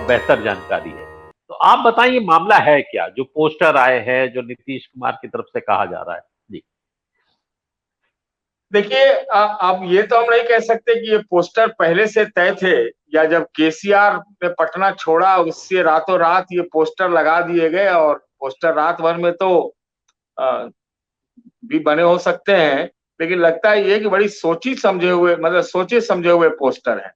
बेहतर जानकारी है। तो आप बताइए मामला है क्या, जो पोस्टर आए हैं जो नीतीश कुमार की तरफ से कहा जा रहा है। जी। देखिए, अब ये तो हम नहीं कह सकते कि ये पोस्टर पहले से तय थे, या जब केसीआर ने पटना छोड़ा उससे रातों रात ये पोस्टर लगा दिए गए, और पोस्टर रात भर में तो अ, भी बने हो सकते हैं। लेकिन लगता है ये कि बड़ी सोची समझे हुए, मतलब सोचे समझे हुए पोस्टर है।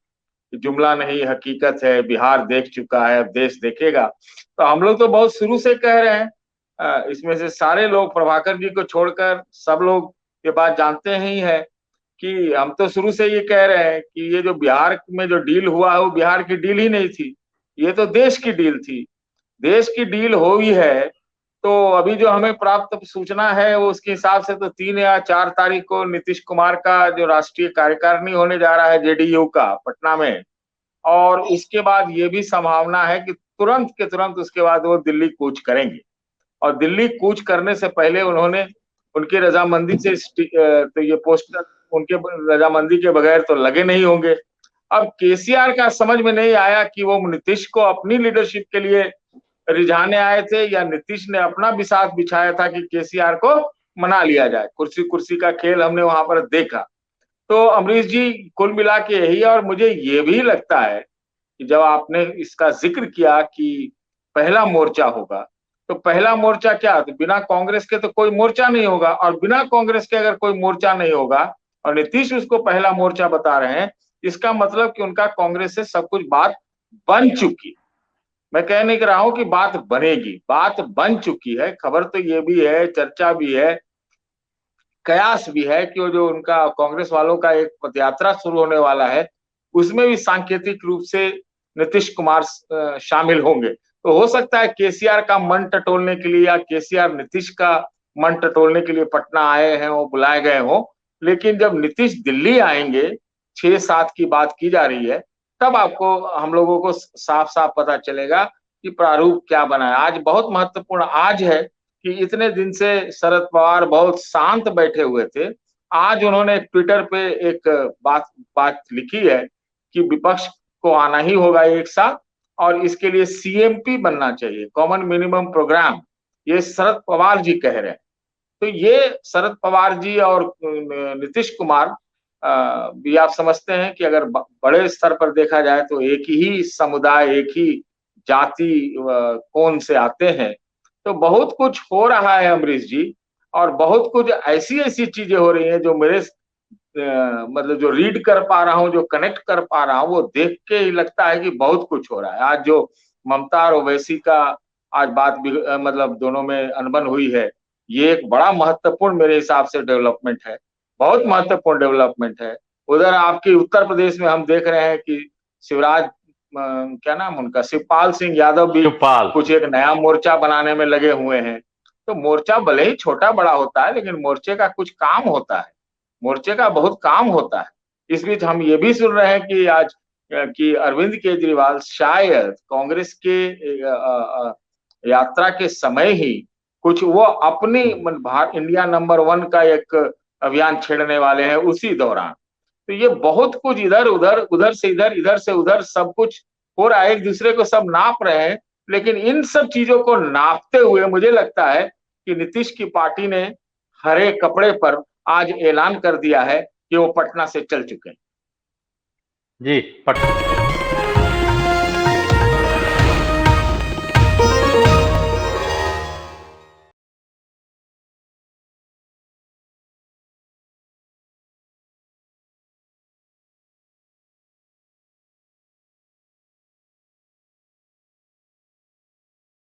जुमला नहीं हकीकत है, बिहार देख चुका है, अब देश देखेगा। तो हम लोग तो बहुत शुरू से कह रहे हैं, इसमें से सारे लोग प्रभाकर जी को छोड़कर सब लोग ये बात जानते ही है कि हम तो शुरू से ये कह रहे हैं कि ये जो बिहार में जो डील हुआ है वो बिहार की डील ही नहीं थी, ये तो देश की डील थी। देश की डील हुई है। तो अभी जो हमें प्राप्त सूचना है वो उसके हिसाब से तो 3 या 4 तारीख को नीतीश कुमार का जो राष्ट्रीय कार्यकारिणी होने जा रहा है जेडीयू का पटना में, और इसके बाद ये भी संभावना है कि तुरंत के तुरंत उसके बाद वो दिल्ली कूच करेंगे। और दिल्ली कूच करने से पहले उन्होंने उनकी रजामंदी से तो ये पोस्टर उनके रजामंदी के बगैर तो लगे नहीं होंगे। अब केसीआर का समझ में नहीं आया कि वो नीतीश को अपनी लीडरशिप के लिए रिझाने आए थे, या नीतीश ने अपना बिसात बिछाया था कि केसीआर को मना लिया जाए। कुर्सी कुर्सी का खेल हमने वहां पर देखा। तो अमरीश जी, कुल मिला के यही है। और मुझे ये भी लगता है कि जब आपने इसका जिक्र किया कि पहला मोर्चा होगा, तो पहला मोर्चा क्या, तो बिना कांग्रेस के तो कोई मोर्चा नहीं होगा, और बिना कांग्रेस के अगर कोई मोर्चा नहीं होगा और नीतीश उसको पहला मोर्चा बता रहे हैं, इसका मतलब कि उनका कांग्रेस से सब कुछ बात बन चुकी। मैं कह नहीं रहा हूं कि बात बनेगी, बात बन चुकी है। खबर तो ये भी है, चर्चा भी है, कयास भी है कि वो जो उनका कांग्रेस वालों का एक पदयात्रा शुरू होने वाला है, उसमें भी सांकेतिक रूप से नीतीश कुमार शामिल होंगे। तो हो सकता है केसीआर का मन टटोलने के लिए, या केसीआर नीतीश का मन टटोलने के लिए पटना आए हैं, वो बुलाए गए हों। लेकिन जब नीतीश दिल्ली आएंगे, 6-7 की बात की जा रही है, तब आपको हम लोगों को साफ साफ पता चलेगा कि प्रारूप क्या बना है। आज बहुत महत्वपूर्ण आज है कि इतने दिन से शरद पवार बहुत शांत बैठे हुए थे। आज उन्होंने ट्विटर पे एक बात बात लिखी है कि विपक्ष को आना ही होगा एक साथ, और इसके लिए सीएमपी बनना चाहिए, कॉमन मिनिमम प्रोग्राम। ये शरद पवार जी कह रहे हैं। तो ये शरद पवार जी और नीतीश कुमार भी आप समझते हैं कि अगर बड़े स्तर पर देखा जाए तो एक ही समुदाय, एक ही जाति कौन से आते हैं। तो बहुत कुछ हो रहा है अमरीश जी, और बहुत कुछ ऐसी ऐसी चीजें हो रही हैं जो मेरे मतलब जो रीड कर पा रहा हूँ, जो कनेक्ट कर पा रहा हूँ, वो देख के ही लगता है कि बहुत कुछ हो रहा है। आज जो ममता और ओवैसी का आज बात भी मतलब दोनों में अनबन हुई है, ये एक बड़ा महत्वपूर्ण मेरे हिसाब से डेवलपमेंट है, बहुत महत्वपूर्ण डेवलपमेंट है। उधर आपके उत्तर प्रदेश में हम देख रहे हैं कि शिवराज क्या नाम उनका, शिवपाल सिंह यादव भी शिवपाल। कुछ एक नया मोर्चा बनाने में लगे हुए हैं। तो मोर्चा भले ही छोटा बड़ा होता है, लेकिन मोर्चे का कुछ काम होता है, मोर्चे का बहुत काम होता है। इस बीच हम ये भी सुन रहे हैं कि आज कि अरविंद केजरीवाल शायद कांग्रेस के यात्रा के समय ही कुछ वो अपनी इंडिया नंबर 1 का एक अभियान छेड़ने वाले हैं उसी दौरान। तो ये बहुत कुछ इधर उधर, उधर से इधर, इधर से उधर सब कुछ हो रहा है, एक दूसरे को सब नाप रहे हैं। लेकिन इन सब चीजों को नापते हुए मुझे लगता है कि नीतीश की पार्टी ने हरे कपड़े पर आज ऐलान कर दिया है कि वो पटना से चल चुके हैं। जी।